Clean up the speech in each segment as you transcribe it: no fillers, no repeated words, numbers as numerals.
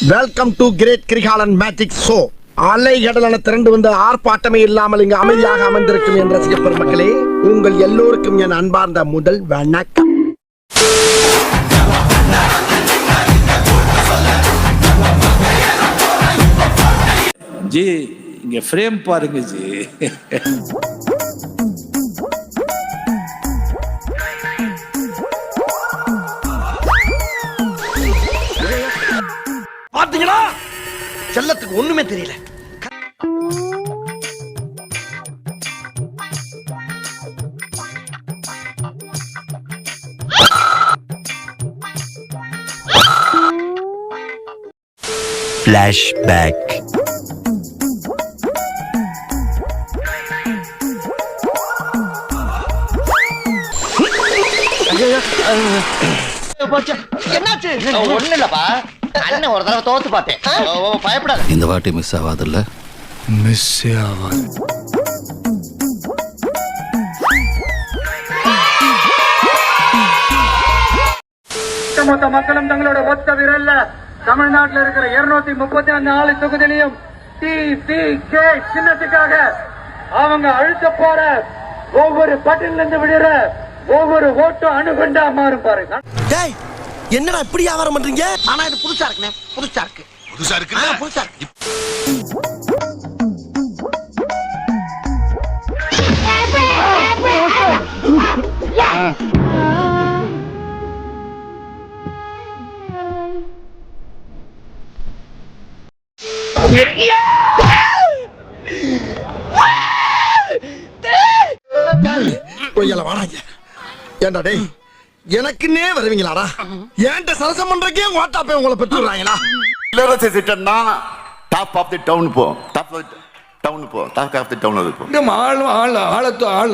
Welcome to great Kirikalan magic show. அலைகடலான திரண்டு வந்து ஆர்ப்பாட்டமே இல்லாமல் இங்கு அமைதியாக அமர்ந்திருக்கும் என் ரசிக பெருமக்களே, உங்கள் எல்லோருக்கும் என் அன்பார்ந்த முதல் வணக்கம். ஜி இங்க ஃப்ரேம் பாருங்க ஜி. பாத்தீங்களா, செல்லத்துக்கு ஒண்ணுமே தெரியல. Flashback. என்னாச்சு? ஒண்ணு இல்லப்பா, அண்ணன் ஒரு தடவை தோத்து பார்த்தேன். பயப்படாத. இந்த வாட்டி மிஸ் ஆகாதுல்ல? மிஸ் ஆகாது. ஒட்டுமொத்த மக்களும் தங்களோட ஒத்த விரல்ல தமிழ்நாட்டில் இருக்கிற 234 தொகுதியிலையும் TPK சின்னத்துக்காக அவங்க அழுத்த போற ஒவ்வொரு பட்டியல இருந்து விடுற ஒவ்வொரு ஓட்டும் அணுகுண்டா மாறும் பாருங்க. டேய், என்னடா இப்படி வியாபாரம் பண்றீங்க? ஆனா இது புதுசா இருக்குனே. புதுசா இருக்கு. புதுசா இருக்கு. ஏண்டா டேய், எனக்குன்னே வருவீங்களாடா? ஏன்ட்ட சரசம் பண்றக்கே வாட்டாப்பே உங்களை பெற்றுறாங்களா? இளவரசி சிட்டன்னா டாப் ஆஃப் தி டவுன் போ, டாப் ஆஃப் டவுன் போ, டாப் ஆஃப் தி டவுன் அது போ. ஆள்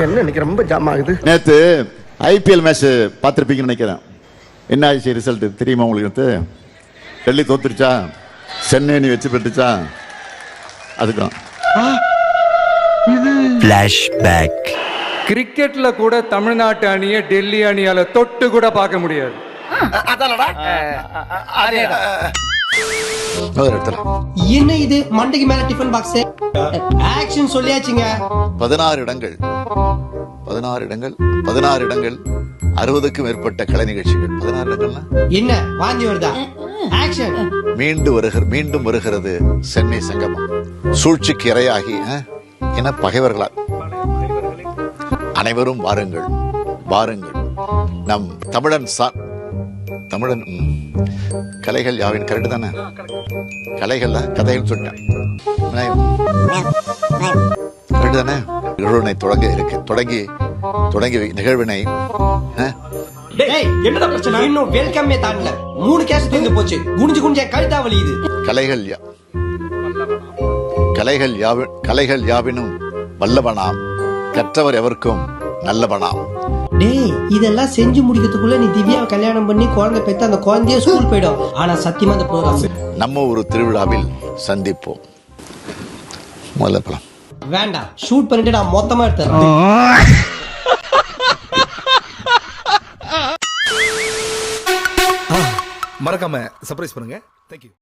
என்ன இன்னைக்கு ரொம்ப ஜாம் ஆகுது. நேத்து ஐபிஎல் மேட்ச் பார்த்துருப்பீங்கன்னு நினைக்கிறேன். என்ன ஆச்சு ரிசல்ட் தெரியுமா உங்களுக்கு? டெல்லி தோத்துருச்சா, சென்னை நீ வச்சு பெற்றுச்சா? அதுதான் Flashback. கிரிக்கெட்ல கூட தமிழ்நாட்டு அணியை டெல்லி அணியால தொட்டு கூட பார்க்க முடியாது. என்ன இது மண்டைக்கு மேல டிஃபன் பாக்ஸ்? ஆக்ஷன் சொல்லியாச்சுங்க. 16 இடங்கள் 60க்கும் மேற்பட்ட கலை நிகழ்ச்சிகள். 16 இடங்கள்னா என்ன வாந்தி வருதா? ஆக்ஷன். மீண்டும் வருகிறது சென்னை சங்கமம். சூழ்ச்சிக்கு இரையாகி என பகைவர்களா அனைவரும் வாருங்கள் வாருங்கள். நம் தமிழன் கலைகள் யாவின் கரெக்ட் தானே? கலைகள் கதைகள் சொன்னேன் கரெக்ட் தானே? நிகழ்வினை தொடங்கி நிகழ்வினை என்னடா பிரச்சனை? இன்னும் வெல்கமே தாண்டல. 3 கேஸ் தீர்ந்து போச்சு. குனிஞ்சு கழுத்தா வலியுது. கலைகள் யாவினும் வல்லவனாம், கற்றவர் எவருக்கும் நல்லவனாம். டேய், இதெல்லாம் செஞ்சு முடிக்கிறதுக்குள்ள நீ திவ்யாவை கல்யாணம் பண்ணி குழந்தை பெற்று அந்த குழந்தைய ஸ்கூல் போயிடும். ஆனா சத்தியமா அந்த ப்ரோகிராம் நம்ம ஒரு திருவிழாவில் சந்திப்போம். முதல்ல போலாம். வேண்டாம், ஷூட் பண்ணிட்டு நான் மொத்தமா எடுத்தேன். மறக்காம சர்ப்ரைஸ் பண்ணுங்க. தேங்க்யூ.